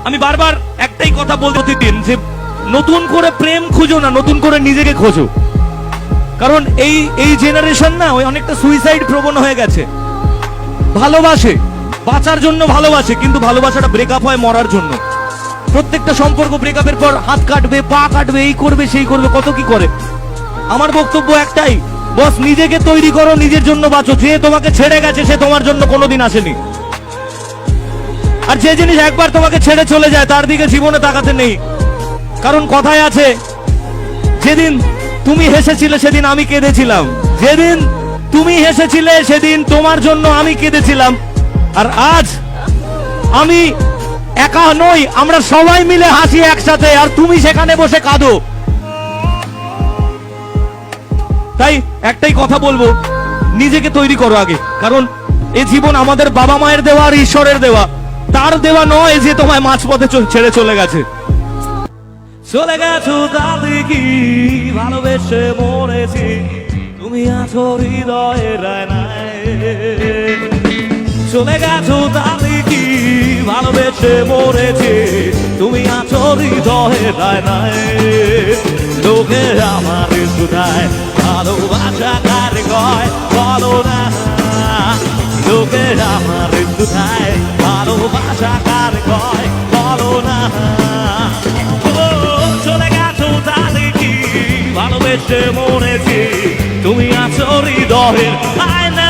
আমি বারবার একটাই কথা বলতে প্রতিদিন যে নতুন করে প্রেম খুঁজো না, নতুন করে নিজেকে খোঁজো। কারণ এই জেনারেশন না ওই অনেকটা সুইসাইড প্রবণ হয়ে গেছে। ভালোবাসে, বাঁচার জন্য ভালোবাসে, কিন্তু ভালোবাসাটা ব্রেকআপ হয় মরার জন্য। প্রত্যেকটা সম্পর্ক ব্রেকআপের পর হাত কাটবে, পা কাটবে, এই করবে সেই করবে, কত কি করে। আমার বক্তব্য একটাই, বস নিজেকে তৈরি করো, নিজের জন্য বাঁচো। যে তোমাকে ছেড়ে গেছে সে তোমার জন্য কোনোদিন আসেনি। আর যে জিনিস একবার তোমাকে ছেড়ে চলে যায় তার দিকে জীবনে তাকাতে নেই। কারণ কথায় আছে, যেদিন তুমি হেসেছিলে সেদিন আমি কেঁদেছিলাম, যেদিন তুমি হেসেছিলে সেদিন তোমার জন্য আমি কেঁদেছিলাম। আর আজ আমি একা নই, আমরা সবাই মিলে হাসি একসাথে, আর তুমি সেখানে বসে কাঁদো। তাই একটাই কথা বলবো, নিজেকে তৈরি করো আগে। কারণ এই জীবন আমাদের বাবা মায়ের দেওয়া আর ঈশ্বরের দেওয়া, তার দেওয়া নয় যে তোমায় মাঝপথে ছেড়ে চলে গেছে। চলে গেছো তাতে কি ভালোবেসে মরেছি, তুমি আছো হৃদয়ের আয়নায়। চলে গেছো তাতে কি ভালোবেসে মরেছি, তুমি আছো হৃদয়ের আয়নায়। লোকে আমার শুধায় ভালোবাসা কার কয় বলো না, লোকে আমার শুধায় ভালোবাসা কার কয় বলো না। চলে গেছো তাহলে কি ভালোবেসে মরেছি, তুমি আছো হৃদয়ের আয়না।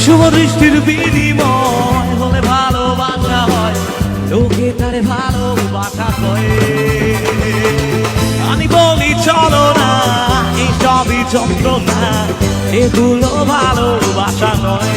শুভ দৃষ্টির বিনিময় হলে ভালোবাসা হয়, লোকে তারে ভালোবাসা কয়। আমি বলি চলো না, এই সবই যন্ত্রণা, এগুলো ভালোবাসা নয়।